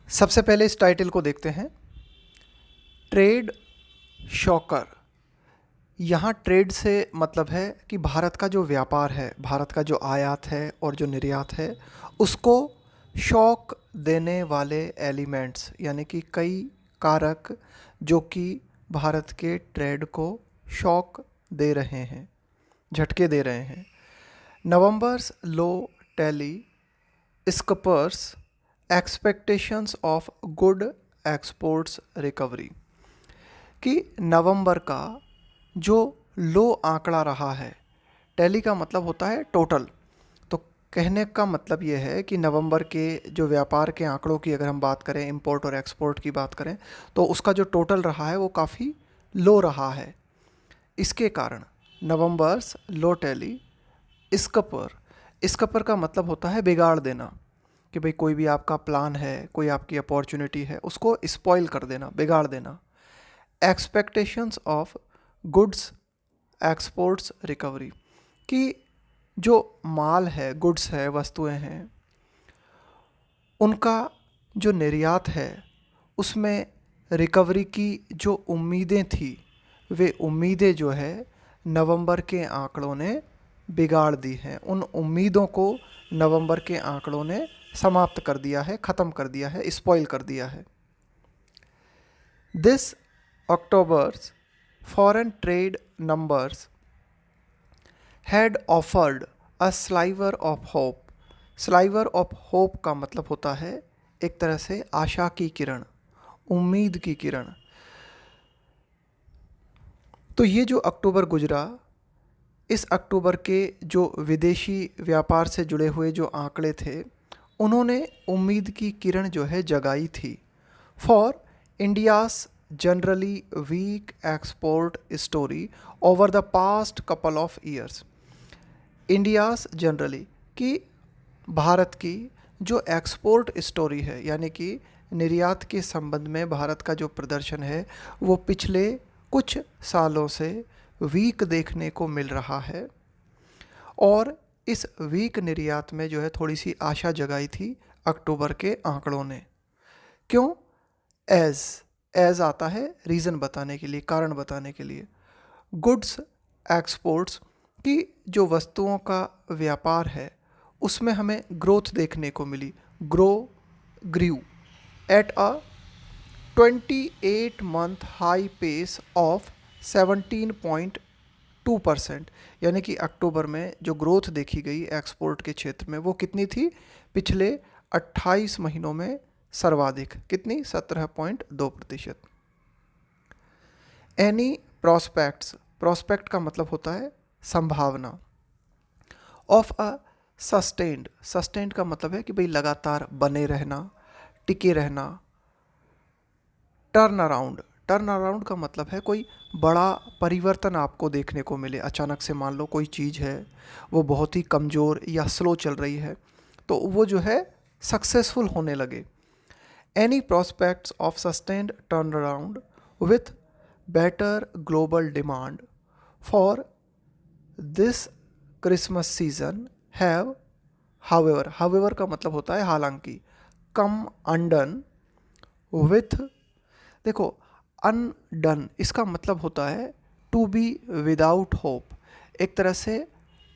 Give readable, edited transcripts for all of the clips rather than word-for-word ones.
सबसे पहले इस टाइटल को देखते हैं, ट्रेड शॉकर। यहाँ ट्रेड से मतलब है कि भारत का जो व्यापार है, भारत का जो आयात है और जो निर्यात है, उसको शॉक देने वाले एलिमेंट्स यानी कि कई कारक जो कि भारत के ट्रेड को शॉक दे रहे हैं, झटके दे रहे हैं। November's low tally scuppers expectations of good exports recovery, कि नवंबर का जो लो आंकड़ा रहा है, टैली का मतलब होता है टोटल, तो कहने का मतलब ये है कि नवंबर के जो व्यापार के आंकड़ों की अगर हम बात करें, इंपोर्ट और एक्सपोर्ट की बात करें, तो उसका जो टोटल रहा है वो काफ़ी लो रहा है। इसके कारण नवंबर्स लो टैली स्कपर का मतलब होता है बिगाड़ देना, कि भाई कोई भी आपका प्लान है, कोई आपकी अपॉर्चुनिटी है, उसको स्पॉइल कर देना, बिगाड़ देना। Expectations of goods exports recovery, कि जो माल है, गुड्स है, वस्तुएं हैं, उनका जो निर्यात है उसमें रिकवरी की जो उम्मीदें थी, वे उम्मीदें जो है नवंबर के आंकड़ों ने बिगाड़ दी हैं। उन उम्मीदों को नवंबर के आंकड़ों ने समाप्त कर दिया है, ख़त्म कर दिया है, स्पॉइल कर दिया है। This October's foreign trade numbers had offered a sliver of hope. Sliver of hope का मतलब होता है एक तरह से आशा की किरण, उम्मीद की किरण। तो ये जो अक्टूबर गुजरा, इस अक्टूबर के जो विदेशी व्यापार से जुड़े हुए जो आंकड़े थे, उन्होंने उम्मीद की किरण जो है जगाई थी for India's generally weak export story over the past couple of years. India's generally, कि भारत की जो एक्सपोर्ट स्टोरी है, यानी कि निर्यात के संबंध में भारत का जो प्रदर्शन है, वो पिछले कुछ सालों से वीक देखने को मिल रहा है। और इस वीक निर्यात में जो है थोड़ी सी आशा जगाई थी अक्टूबर के आंकड़ों ने। क्यों? एज एज आता है रीज़न बताने के लिए, कारण बताने के लिए। गुड्स एक्सपोर्ट्स, की जो वस्तुओं का व्यापार है उसमें हमें ग्रोथ देखने को मिली, grew at a 28 month high pace of 17.2%। यानी कि अक्टूबर में जो ग्रोथ देखी गई एक्सपोर्ट के क्षेत्र में, वो कितनी थी? पिछले 28 महीनों में सर्वाधिक। कितनी? 17.2%। एनी प्रॉस्पेक्ट्स, प्रॉस्पेक्ट का मतलब होता है संभावना, ऑफ अ सस्टेन्ड, सस्टेन्ड का मतलब है कि भाई लगातार बने रहना, टिके रहना। टर्न अराउंड, टर्न अराउंड का मतलब है कोई बड़ा परिवर्तन आपको देखने को मिले। अचानक से मान लो कोई चीज़ है वो बहुत ही कमज़ोर या स्लो चल रही है, तो वो जो है सक्सेसफुल होने लगे। Any prospects of sustained turn around with better global demand for this Christmas season have however, however का मतलब होता है हालांकि, कम अनडन विथ, देखो अनडन इसका मतलब होता है टू बी विदाउट होप, एक तरह से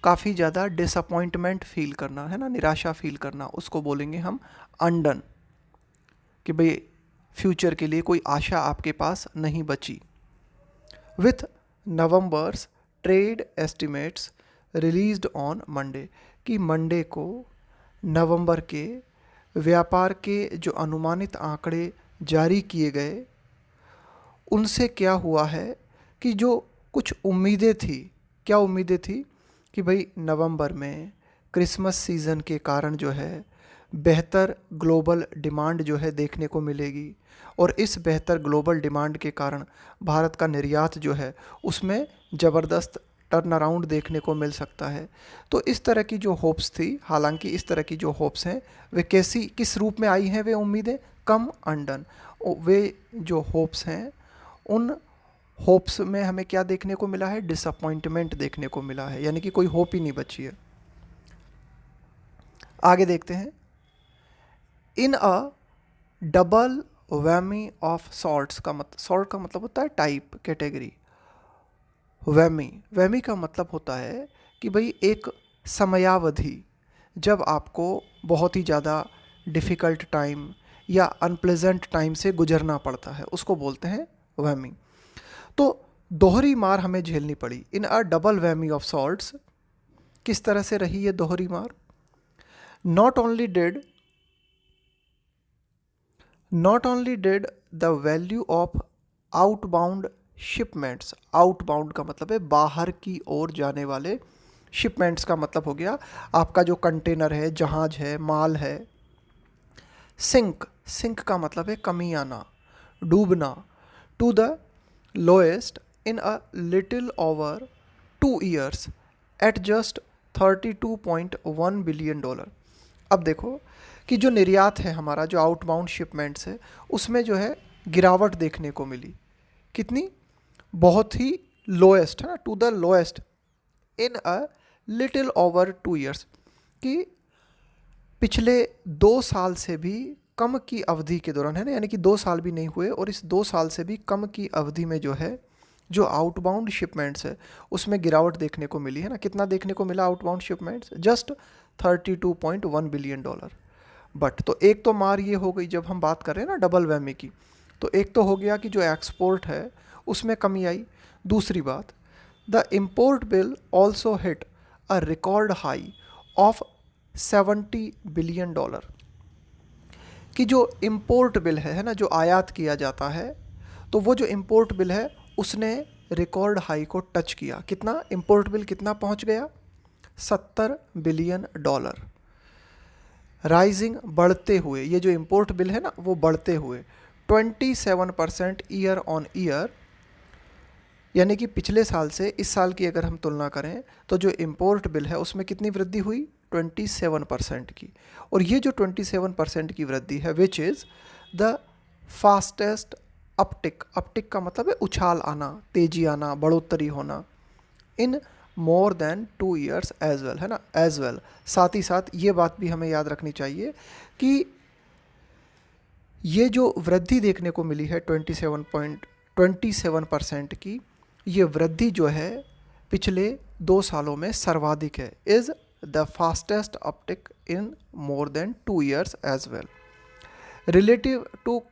काफ़ी ज़्यादा डिसअपॉइंटमेंट फील करना, है ना, निराशा फील करना, उसको बोलेंगे हम अनडन, कि भाई फ्यूचर के लिए कोई आशा आपके पास नहीं बची। With November's trade estimates released on Monday, कि मंडे को नवंबर के व्यापार के जो अनुमानित आंकड़े जारी किए गए, उनसे क्या हुआ है कि जो कुछ उम्मीदें थी, क्या उम्मीदें थी? कि भाई नवंबर में क्रिसमस सीज़न के कारण जो है बेहतर ग्लोबल डिमांड जो है देखने को मिलेगी, और इस बेहतर ग्लोबल डिमांड के कारण भारत का निर्यात जो है उसमें ज़बरदस्त टर्न अराउंड देखने को मिल सकता है। तो इस तरह की जो होप्स थी, हालांकि इस तरह की जो होप्स हैं वे कैसी, किस रूप में आई हैं वे उम्मीदें? कम अनडन। वे जो होप्स हैं, उन होप्स में हमें क्या देखने को मिला है? डिसअपॉइंटमेंट देखने को मिला है, यानी कि कोई होप ही नहीं बची है। आगे देखते हैं। In a double whammy of salts का सॉल्ट का मतलब होता है टाइप, कैटेगरी। वैमी, वैमी का मतलब होता है कि भाई एक समयावधि, जब आपको बहुत ही ज़्यादा डिफ़िकल्ट टाइम या अनप्लेजेंट टाइम से गुजरना पड़ता है, उसको बोलते हैं वैमी। तो दोहरी मार हमें झेलनी पड़ी in a double whammy of salts. किस तरह से रही ये दोहरी मार? Not only did Not only did the value of outbound shipments, outbound का मतलब है बाहर की ओर जाने वाले, shipments का मतलब हो गया आपका जो कंटेनर है, जहाज है, माल है। सिंक का मतलब है कमी आना, डूबना। To the lowest in a little over 2 years at just $32.1 billion. अब देखो कि जो निर्यात है हमारा, जो आउटबाउंड शिपमेंट्स है, उसमें जो है गिरावट देखने को मिली। कितनी? बहुत ही लोएस्ट, है ना, to the lowest in a little over 2 years, कि पिछले 2 साल से भी कम की अवधि के दौरान, है ना, यानी कि 2 साल भी नहीं हुए और इस 2 साल से भी कम की अवधि में जो है जो आउटबाउंड शिपमेंट्स है उसमें गिरावट देखने को मिली, है ना। कितना देखने को मिला outbound shipments? Just $32.1 billion. But तो एक तो मार ये हो गई जब हम बात कर रहे हैं ना डबल वैमी की, तो एक तो हो गया कि जो एक्सपोर्ट है उसमें कमी आई। दूसरी बात, the import bill also hit a record high of $70 billion. कि जो इम्पोर्ट बिल है ना, जो आयात किया जाता है, तो वो जो इम्पोर्ट बिल है उसने रिकॉर्ड हाई को टच किया। कितना इम्पोर्ट बिल कितना पहुंच गया? $70 बिलियन। राइजिंग, बढ़ते हुए, ये जो इम्पोर्ट बिल है ना वो बढ़ते हुए 27% ईयर ऑन ईयर, यानी कि पिछले साल से इस साल की अगर हम तुलना करें तो जो इम्पोर्ट बिल है उसमें कितनी वृद्धि हुई? 27% की। और ये जो 27% की वृद्धि है which is the fastest uptick, uptick का मतलब है उछाल आना, तेजी आना, बढ़ोतरी होना, in more than 2 years as well, है ना, एज वेल। साथ ही साथ ये बात भी हमें याद रखनी चाहिए कि ये जो वृद्धि देखने को मिली है 27% की, ये वृद्धि जो है पिछले 2 सालों में सर्वाधिक है, is the fastest uptick in more than 2 years as well. Relative to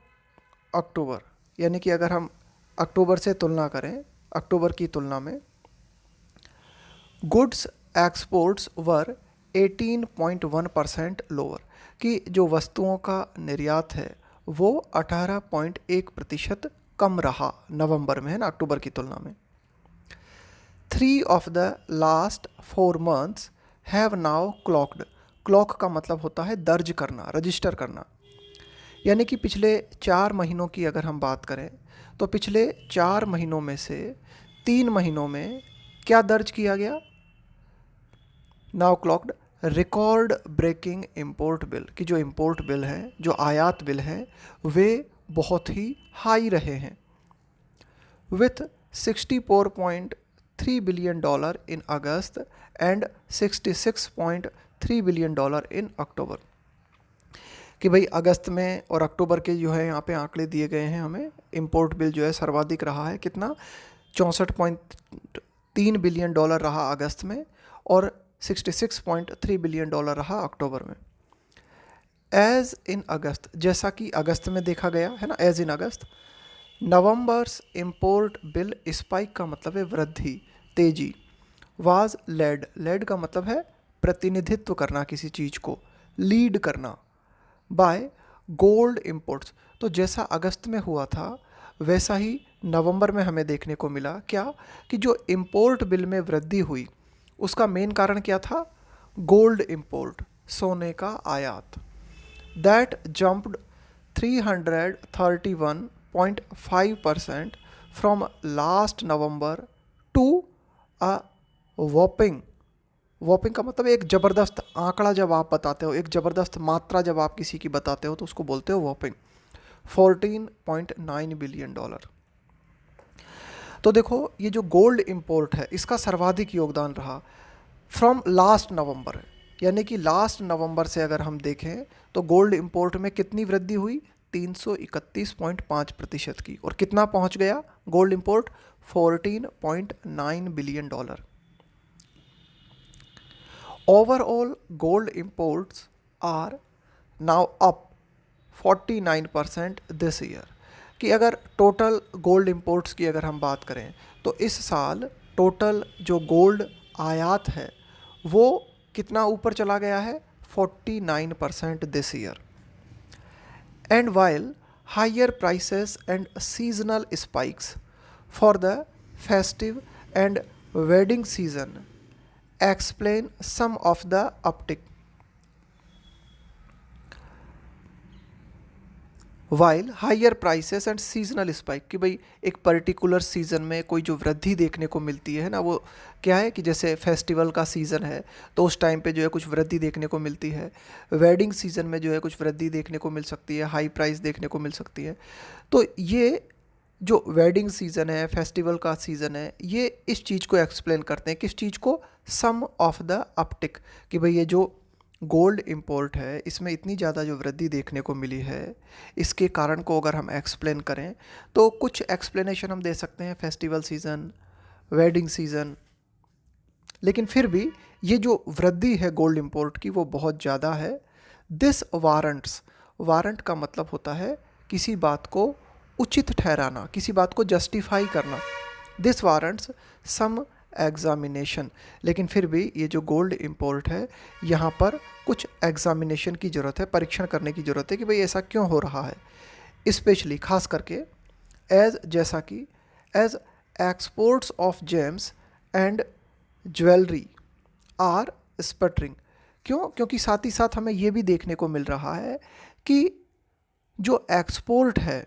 October, यानी कि अगर हम अक्टूबर से तुलना करें, अक्टूबर की तुलना में गुड्स एक्सपोर्ट्स वर 18.1% लोअर, कि जो वस्तुओं का निर्यात है वो 18.1% कम रहा नवंबर में, है ना, अक्टूबर की तुलना में। 3 of the last 4 months have now clogged, clock का मतलब होता है दर्ज करना, रजिस्टर करना, यानी कि पिछले 4 महीनों की अगर हम बात करें तो पिछले 4 महीनों में से 3 महीनों में क्या दर्ज किया गया? Now clocked record breaking import bill, कि जो इम्पोर्ट बिल हैं, जो आयात बिल हैं, वे बहुत ही हाई रहे हैं, with $64.3 billion in August and $66.3 billion in October. कि भाई अगस्त में और अक्टूबर के जो है यहाँ पे आंकड़े दिए गए हैं हमें, इम्पोर्ट बिल जो है सर्वाधिक रहा है, कितना? $64.3 बिलियन रहा अगस्त में और $66.3 बिलियन रहा अक्टूबर में। एज इन अगस्त, जैसा कि अगस्त में देखा गया है ना, as in August, November's import bill spike का मतलब है वृद्धि, तेजी, वाज लेड, लेड का मतलब है प्रतिनिधित्व करना किसी चीज़ को, लीड करना, बाय गोल्ड इम्पोर्ट्स। तो जैसा अगस्त में हुआ था वैसा ही नवंबर में हमें देखने को मिला, क्या? कि जो इम्पोर्ट बिल में वृद्धि हुई उसका मेन कारण क्या था? गोल्ड इम्पोर्ट, सोने का आयात। That jumped 331.5% from last November to a whopping, whopping का मतलब एक ज़बरदस्त आंकड़ा, जब आप बताते हो, एक ज़बरदस्त मात्रा जब आप किसी की बताते हो तो उसको बोलते हो वॉपिंग, $14.9 बिलियन। तो देखो ये जो गोल्ड इम्पोर्ट है इसका सर्वाधिक योगदान रहा फ्रॉम लास्ट नवंबर, यानी कि लास्ट नवंबर से अगर हम देखें तो गोल्ड इम्पोर्ट में कितनी वृद्धि हुई? 331.5% की। और कितना पहुंच गया gold import? $14.9 billion. Overall gold imports are now up 49% this year. कि अगर टोटल गोल्ड इंपोर्ट्स की अगर हम बात करें तो इस साल टोटल जो गोल्ड आयात है वो कितना ऊपर चला गया है? 49% this year. And while higher prices and seasonal spikes for the festive and wedding season explain some of the uptick. While higher prices and seasonal spike, कि भाई एक पर्टिकुलर सीज़न में कोई जो वृद्धि देखने को मिलती है ना, वो क्या है कि जैसे फेस्टिवल का सीज़न है तो उस टाइम पे जो है कुछ वृद्धि देखने को मिलती है, वेडिंग सीज़न में जो है कुछ वृद्धि देखने को मिल सकती है, हाई प्राइस देखने को मिल सकती है। तो ये जो वेडिंग सीज़न है, फेस्टिवल का सीज़न है, ये इस चीज़ को एक्सप्लेन करते हैं। किस चीज़ को? सम ऑफ द अपटिक। कि भाई ये जो गोल्ड इंपोर्ट है इसमें इतनी ज़्यादा जो वृद्धि देखने को मिली है, इसके कारण को अगर हम एक्सप्लेन करें तो कुछ एक्सप्लेनेशन हम दे सकते हैं, फेस्टिवल सीज़न, वेडिंग सीज़न। लेकिन फिर भी ये जो वृद्धि है गोल्ड इंपोर्ट की वो बहुत ज़्यादा है। दिस वारंट्स, वारंट का मतलब होता है किसी बात को उचित ठहराना, किसी बात को जस्टिफाई करना। This warrants some examination. लेकिन फिर भी ये जो गोल्ड इंपोर्ट है यहाँ पर कुछ एग्जामिनेशन की ज़रूरत है, परीक्षण करने की ज़रूरत है कि भाई ऐसा क्यों हो रहा है। स्पेशली खास करके एज, जैसा कि as exports of gems and jewellery are sputtering. क्यों? क्योंकि साथ ही साथ हमें ये भी देखने को मिल रहा है कि जो एक्सपोर्ट है,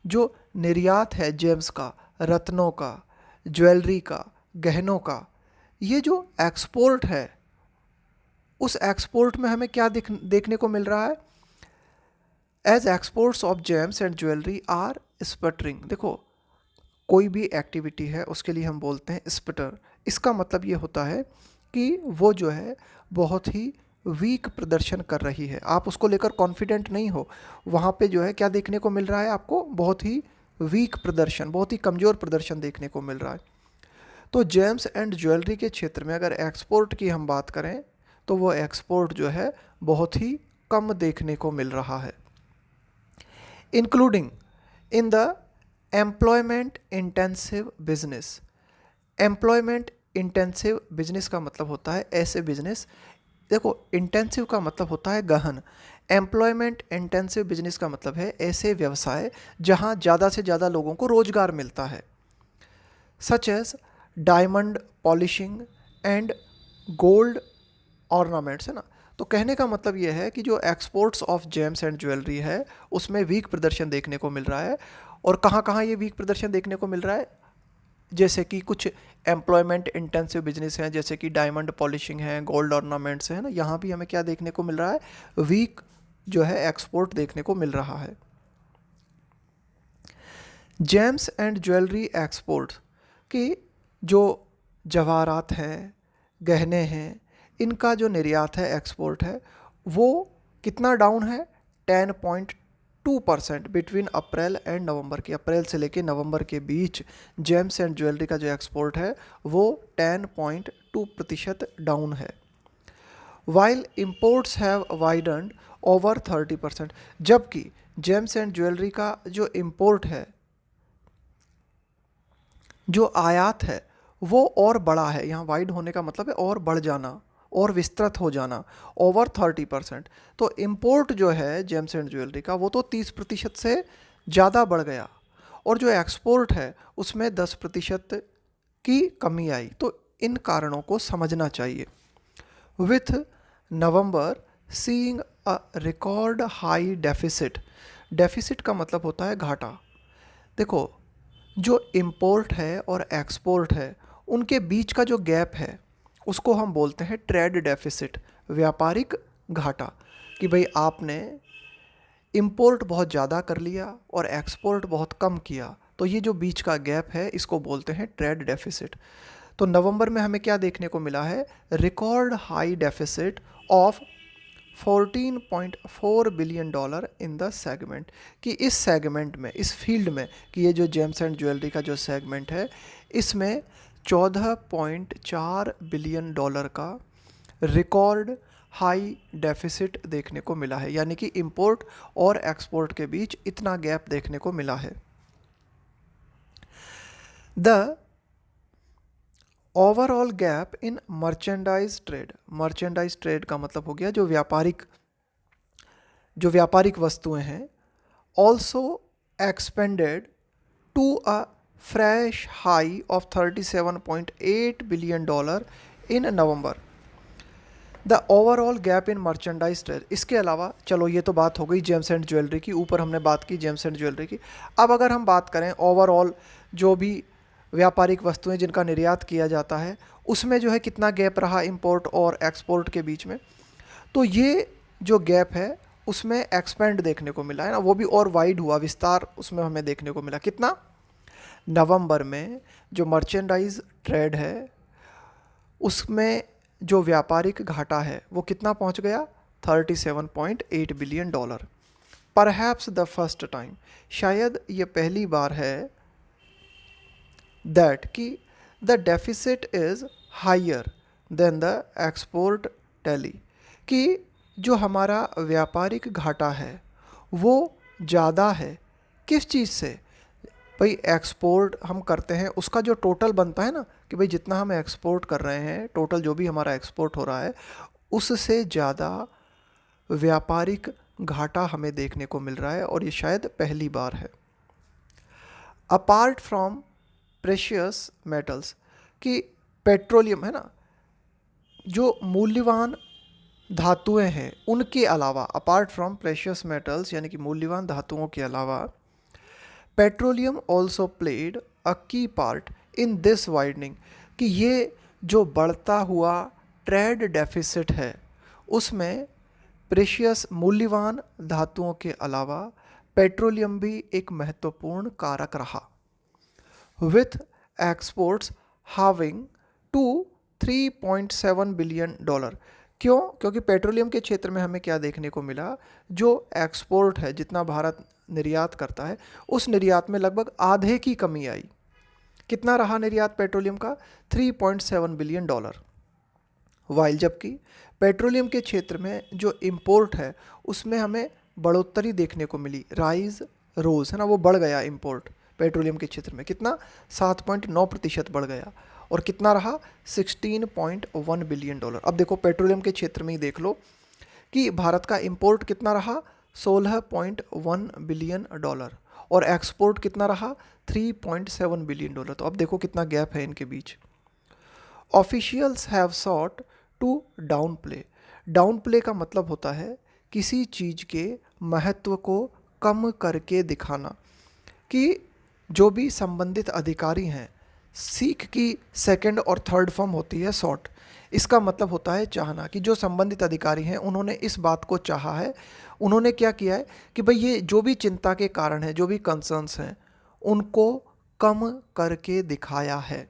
जो निर्यात है जेम्स का, रत्नों का, ज्वेलरी का, गहनों का, ये जो एक्सपोर्ट है उस एक्सपोर्ट में हमें क्या देखने को मिल रहा है? As exports of gems and jewellery are sputtering. देखो, कोई भी एक्टिविटी है उसके लिए हम बोलते हैं स्पटर। इसका मतलब ये होता है कि वो जो है बहुत ही वीक प्रदर्शन कर रही है, आप उसको लेकर कॉन्फिडेंट नहीं हो। वहाँ पे जो है क्या देखने को मिल रहा है आपको? बहुत ही वीक प्रदर्शन, बहुत ही कमज़ोर प्रदर्शन देखने को मिल रहा है। तो जेम्स एंड ज्वेलरी के क्षेत्र में अगर एक्सपोर्ट की हम बात करें तो वो एक्सपोर्ट जो है बहुत ही कम देखने को मिल रहा है। Including in the employment intensive business. Employment intensive business का मतलब होता है ऐसे बिजनेस, देखो इंटेंसिव का मतलब होता है गहन, एम्प्लॉयमेंट इंटेंसिव बिजनेस का मतलब है ऐसे व्यवसाय जहां ज़्यादा से ज़्यादा लोगों को रोजगार मिलता है। Such as diamond polishing and gold ornaments, है ना। तो कहने का मतलब ये है कि जो exports of gems and jewellery है उसमें वीक प्रदर्शन देखने को मिल रहा है। और कहाँ कहाँ ये वीक प्रदर्शन देखने को मिल रहा है? जैसे कि कुछ एम्प्लॉयमेंट इंटेंसिव बिजनेस हैं, जैसे कि डायमंड पॉलिशिंग है, गोल्ड ऑर्नामेंट्स है ना, यहाँ भी हमें क्या देखने को मिल रहा है? वीक जो है एक्सपोर्ट देखने को मिल रहा है। जेम्स एंड ज्वेलरी एक्सपोर्ट की जो जवाहरात हैं, गहने हैं, इनका जो निर्यात है, एक्सपोर्ट है, वो कितना डाउन है? 10.2% बिटवीन अप्रैल एंड नवंबर की। अप्रैल से लेके नवंबर के बीच जेम्स एंड ज्वेलरी का जो एक्सपोर्ट है वो 10.2% डाउन है। While imports have widened over 30%। जबकि जेम्स एंड ज्वेलरी का जो इम्पोर्ट है, जो आयात है, वो और बड़ा है। यहाँ वाइड होने का मतलब है और बढ़ जाना और विस्तृत हो जाना, ओवर 30%। तो इम्पोर्ट जो है जेम्स एंड ज्वेलरी का वो तो 30% से ज़्यादा बढ़ गया, और जो एक्सपोर्ट है उसमें 10% की कमी आई। तो इन कारणों को समझना चाहिए। With November seeing a record high deficit. Deficit का मतलब होता है घाटा। देखो, जो इम्पोर्ट है और एक्सपोर्ट है उनके बीच का जो गैप है उसको हम बोलते हैं ट्रेड डेफिसिट, व्यापारिक घाटा। कि भाई आपने इम्पोर्ट बहुत ज़्यादा कर लिया और एक्सपोर्ट बहुत कम किया, तो ये जो बीच का गैप है इसको बोलते हैं ट्रेड डेफिसिट। तो नवंबर में हमें क्या देखने को मिला है? Record high deficit of $14.4 billion in the segment, कि इस सेगमेंट में, इस फील्ड में, कि ये जो जेम्स एंड ज्वेलरी का जो सेगमेंट है इसमें $14.4 बिलियन का रिकॉर्ड हाई डेफिसिट देखने को मिला है, यानी कि इंपोर्ट और एक्सपोर्ट के बीच इतना गैप देखने को मिला है। The overall gap in merchandise trade का मतलब हो गया जो व्यापारिक वस्तुएं हैं, also expanded to a fresh high of $37.8 billion in November. The overall gap in merchandise trade, इसके अलावा चलो ये तो बात हो गई जेम्स एंड ज्वेलरी की, ऊपर हमने बात की जेम्स एंड ज्वेलरी की। अब अगर हम बात करें ओवरऑल जो भी व्यापारिक वस्तुएं जिनका निर्यात किया जाता है उसमें जो है कितना गैप रहा इंपोर्ट और एक्सपोर्ट के बीच में, तो ये जो गैप है उसमें एक्सपेंड देखने को मिला है ना, वो भी और वाइड हुआ, विस्तार उसमें हमें देखने को मिला। कितना? नवंबर में जो मर्चेंडाइज ट्रेड है उसमें जो व्यापारिक घाटा है वो कितना पहुंच गया? $37.8 billion. Perhaps the first time, शायद ये पहली बार है दैट कि the deficit is higher than the export tally, कि जो हमारा व्यापारिक घाटा है वो ज़्यादा है। किस चीज़ से? भाई एक्सपोर्ट हम करते हैं उसका जो टोटल बनता है ना, कि भाई जितना हम एक्सपोर्ट कर रहे हैं, टोटल जो भी हमारा एक्सपोर्ट हो रहा है उससे ज़्यादा व्यापारिक घाटा हमें देखने को मिल रहा है, और ये शायद पहली बार है। अपार्ट फ्रॉम प्रेशियस मेटल्स, कि पेट्रोलियम है ना, जो मूल्यवान धातुएं हैं उनके अलावा, अपार्ट फ्रॉम प्रेशियस मेटल्स यानी कि मूल्यवान धातुओं के अलावा, पेट्रोलियम ऑल्सो प्लेड अ की पार्ट इन दिस वाइडनिंग, कि ये जो बढ़ता हुआ ट्रेड डेफिसिट है उसमें प्रेशियस मूल्यवान धातुओं के अलावा पेट्रोलियम भी एक महत्वपूर्ण कारक रहा। With exports having to $3.7 billion. क्यों? क्योंकि पेट्रोलियम के क्षेत्र में हमें क्या देखने को मिला, जो एक्सपोर्ट है, जितना भारत निर्यात करता है उस निर्यात में लगभग आधे की कमी आई। कितना रहा निर्यात पेट्रोलियम का? $3.7 बिलियन। वाइल जबकि पेट्रोलियम के क्षेत्र में जो इंपोर्ट है उसमें हमें बढ़ोतरी देखने को मिली, राइज रोज है ना, वो बढ़ गया इंपोर्ट पेट्रोलियम के क्षेत्र में। कितना? 7.9% बढ़ गया। और कितना रहा? $16.1 बिलियन। अब देखो पेट्रोलियम के क्षेत्र में ही देख लो कि भारत का इंपोर्ट कितना रहा? $16.1 बिलियन, और एक्सपोर्ट कितना रहा? $3.7 बिलियन। तो अब देखो कितना गैप है इनके बीच। Officials have sought to downplay का मतलब होता है किसी चीज़ के महत्व को कम करके दिखाना, कि जो भी संबंधित अधिकारी हैं, सीख की सेकंड और थर्ड फॉर्म होती है सॉट, इसका मतलब होता है चाहना, कि जो संबंधित अधिकारी हैं उन्होंने इस बात को चाहा है, उन्होंने क्या किया है कि भाई ये जो भी चिंता के कारण है, जो भी कंसर्न्स हैं उनको कम करके दिखाया है।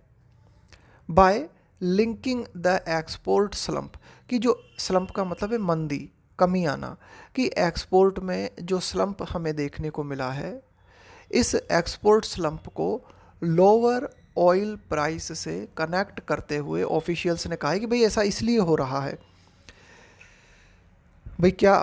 Bye linking the export slump, कि जो स्लम्प का मतलब है मंदी, कमी आना, कि एक्सपोर्ट में जो स्लम्प हमें देखने को मिला है, इस एक्सपोर्ट स्लम्प को लोअर ऑयल प्राइस से कनेक्ट करते हुए ऑफिशियल्स ने कहा है कि भाई ऐसा इसलिए हो रहा है। भाई क्या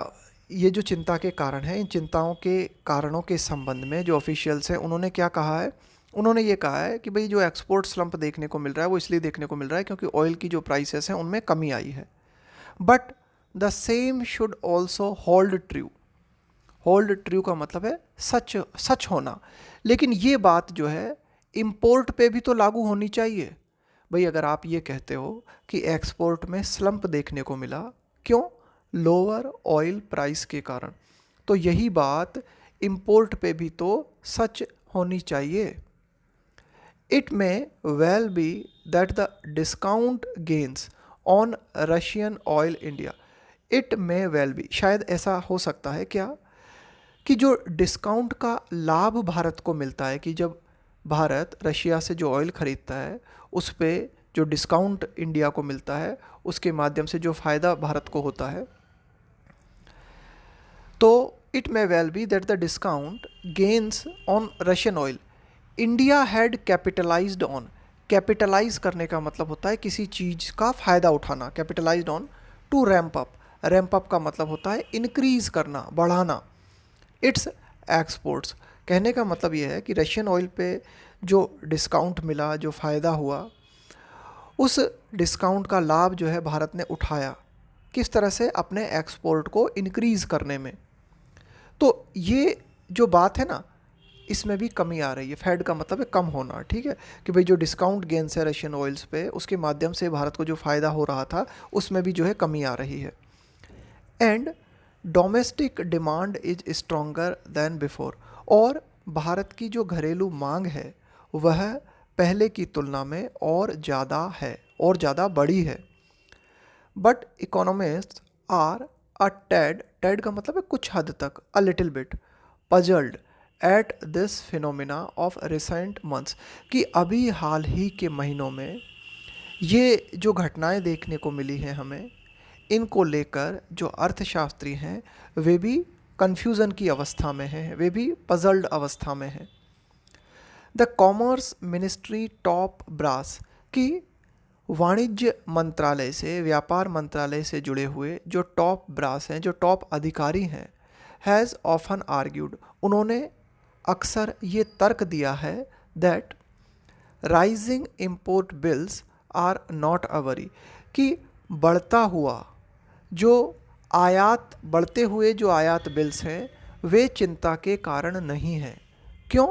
ये जो चिंता के कारण हैं, इन चिंताओं के कारणों के संबंध में जो ऑफिशियल्स हैं उन्होंने क्या कहा है? उन्होंने ये कहा है कि भाई जो एक्सपोर्ट स्लम्प देखने को मिल रहा है वो इसलिए देखने को मिल रहा है क्योंकि ऑयल की जो प्राइसेस हैं उनमें कमी आई है। But the same should also hold true. Hold true का मतलब है सच होना, लेकिन ये बात जो है इंपोर्ट पे भी तो लागू होनी चाहिए। भाई अगर आप ये कहते हो कि एक्सपोर्ट में स्लम्प देखने को मिला, क्यों? लोअर ऑयल प्राइस के कारण, तो यही बात इंपोर्ट पे भी तो सच होनी चाहिए। It may well be that the discount gains on Russian oil India. It may well be, शायद ऐसा हो सकता है क्या, कि जो डिस्काउंट का लाभ भारत को मिलता है, कि जब भारत रशिया से जो ऑयल ख़रीदता है उस पर जो डिस्काउंट इंडिया को मिलता है, उसके माध्यम से जो फ़ायदा भारत को होता है, तो it may well be that the discount gains on Russian oil India had capitalized on. Capitalize करने का मतलब होता है किसी चीज़ का फ़ायदा उठाना, capitalized on to ramp up. Ramp up का मतलब होता है इंक्रीज़ करना, बढ़ाना इट्स एक्सपोर्ट्स। कहने का मतलब ये है कि रशियन ऑयल पे जो डिस्काउंट मिला, जो फ़ायदा हुआ, उस डिस्काउंट का लाभ जो है भारत ने उठाया, किस तरह से, अपने एक्सपोर्ट को इंक्रीज़ करने में। तो ये जो बात है ना, इसमें भी कमी आ रही है। फेड का मतलब है कम होना, ठीक है, कि भाई जो डिस्काउंट गेन्स है रशियन ऑयल्स पे, उसके माध्यम से भारत को जो फ़ायदा हो रहा था उसमें भी जो है कमी आ रही है। And domestic demand is stronger then before. और भारत की जो घरेलू मांग है वह पहले की तुलना में और ज़्यादा है, और ज़्यादा बड़ी है। बट इकोनॉमिस्ट आर अ टैड का मतलब है कुछ हद तक, a little bit puzzled at this phenomena of recent months, कि अभी हाल ही के महीनों में ये जो घटनाएं देखने को मिली हैं हमें, इनको लेकर जो अर्थशास्त्री हैं वे भी कन्फ्यूज़न की अवस्था में हैं, वे भी पजल्ड अवस्था में हैं। The commerce ministry top brass, की वाणिज्य मंत्रालय से, व्यापार मंत्रालय से जुड़े हुए जो टॉप ब्रास हैं, जो टॉप अधिकारी हैं, हैज़ ऑफन आर्ग्यूड, उन्होंने अक्सर ये तर्क दिया है that rising import bills are not a worry, कि बढ़ता हुआ जो बढ़ते हुए जो आयात बिल्स हैं वे चिंता के कारण नहीं हैं। क्यों?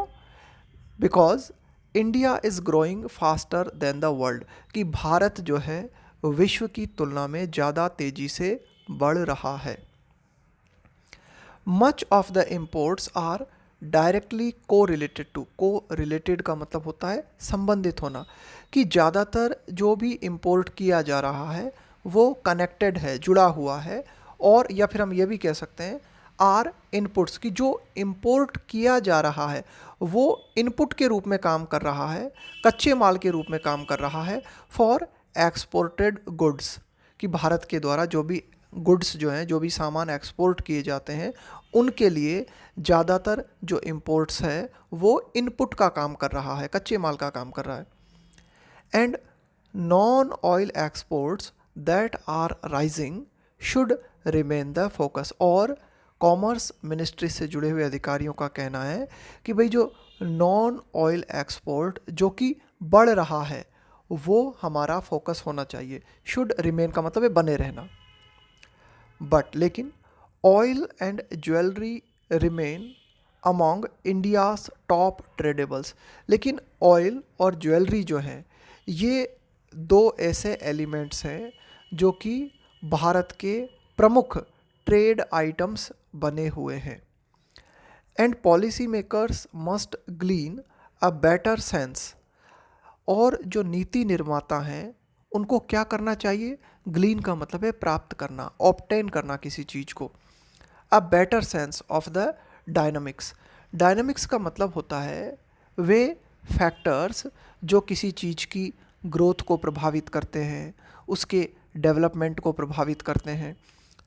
Because India is growing faster than the world, कि भारत जो है विश्व की तुलना में ज़्यादा तेज़ी से बढ़ रहा है। Much of the imports are directly को रिलेटेड का मतलब होता है संबंधित होना, कि ज़्यादातर जो भी इम्पोर्ट किया जा रहा है वो कनेक्टेड है, जुड़ा हुआ है। और या फिर हम ये भी कह सकते हैं आर इनपुट्स, की जो इम्पोर्ट किया जा रहा है वो इनपुट के रूप में काम कर रहा है, कच्चे माल के रूप में काम कर रहा है फॉर एक्सपोर्टेड गुड्स, कि भारत के द्वारा जो भी गुड्स जो हैं, जो भी सामान एक्सपोर्ट किए जाते हैं, उनके लिए ज़्यादातर जो इम्पोर्ट्स है वो इनपुट का काम कर रहा है, कच्चे माल का काम कर रहा है। And non oil exports that are rising should remain the focus. और कॉमर्स मिनिस्ट्री से जुड़े हुए अधिकारियों का कहना है कि भाई जो नॉन ऑयल एक्सपोर्ट जो कि बढ़ रहा है वो हमारा फोकस होना चाहिए। शुड रिमेन का मतलब है बने रहना। बट लेकिन oil and jewellery remain among India's top tradables, लेकिन ऑयल और ज्वेलरी जो हैं ये दो ऐसे एलिमेंट्स हैं जो कि भारत के प्रमुख ट्रेड आइटम्स बने हुए हैं। And policy makers must glean a better sense, और जो नीति निर्माता हैं उनको क्या करना चाहिए? ग्लीन का मतलब है प्राप्त करना, ऑब्टेन करना किसी चीज़ को। अ better sense of the dynamics. Dynamics का मतलब होता है वे फैक्टर्स जो किसी चीज़ की ग्रोथ को प्रभावित करते हैं, उसके डेवलपमेंट को प्रभावित करते हैं।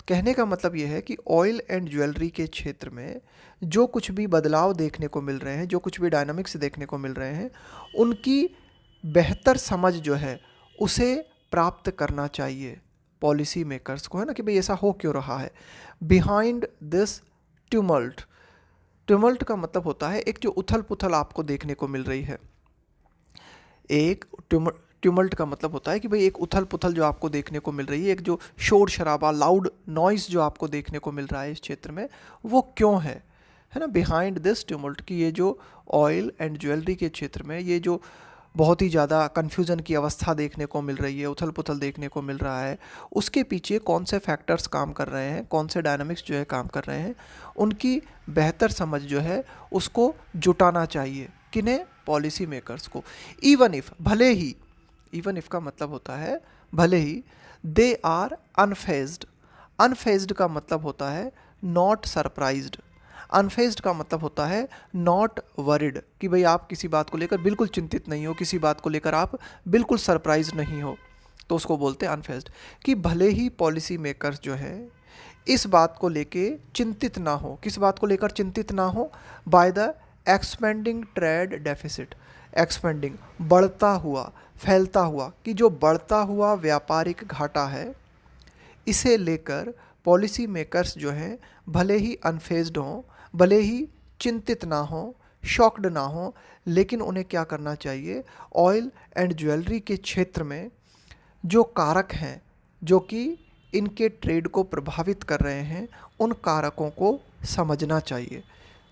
कहने का मतलब ये है कि ऑयल एंड ज्वेलरी के क्षेत्र में जो कुछ भी बदलाव देखने को मिल रहे हैं, जो कुछ भी डायनामिक्स देखने को मिल रहे हैं, उनकी बेहतर समझ जो है उसे प्राप्त करना चाहिए पॉलिसी मेकर्स को, है ना, कि भाई ऐसा हो क्यों रहा है। बिहाइंड दिस ट्यूमल्ट, ट्यूमल्ट का मतलब होता है एक जो उथल पुथल आपको देखने को मिल रही है। एक ट्यूमल्ट का मतलब होता है कि भाई एक उथल पुथल जो आपको देखने को मिल रही है, एक जो शोर शराबा, लाउड नॉइस जो आपको देखने को मिल रहा है इस क्षेत्र में, वो क्यों है ना। बिहाइंड दिस ट्यूमल्ट, कि ये जो ऑयल एंड ज्वेलरी के क्षेत्र में ये जो बहुत ही ज़्यादा कन्फ्यूज़न की अवस्था देखने को मिल रही है, उथल पुथल देखने को मिल रहा है, उसके पीछे कौन से फैक्टर्स काम कर रहे हैं, कौन से डायनामिक्स जो है काम कर रहे हैं, उनकी बेहतर समझ जो है उसको जुटाना चाहिए। किन्हें? पॉलिसी मेकर्स को। इवन इफ़, भले ही, इवन इफ़ का मतलब होता है भले ही, दे आर अनफेज्ड। अनफेज्ड का मतलब होता है नॉट सरप्राइज्ड। अनफेज्ड का मतलब होता है नॉट वरिड, कि भाई आप किसी बात को लेकर बिल्कुल चिंतित नहीं हो, किसी बात को लेकर आप बिल्कुल सरप्राइज नहीं हो, तो उसको बोलते हैं अनफेज्ड। कि भले ही पॉलिसी मेकर्स जो है इस बात को लेके चिंतित ना हो। किस बात को लेकर चिंतित ना हो? By the expanding trade deficit. Expanding बढ़ता हुआ, फैलता हुआ, कि जो बढ़ता हुआ व्यापारिक घाटा है, इसे लेकर पॉलिसी मेकर्स जो हैं भले ही अनफेज्ड हों, भले ही चिंतित ना हों, शॉक्ड ना हों, लेकिन उन्हें क्या करना चाहिए? ऑयल एंड ज्वेलरी के क्षेत्र में जो कारक हैं जो कि इनके ट्रेड को प्रभावित कर रहे हैं, उन कारकों को समझना चाहिए।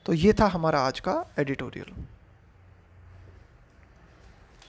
तो ये था हमारा आज का एडिटोरियल।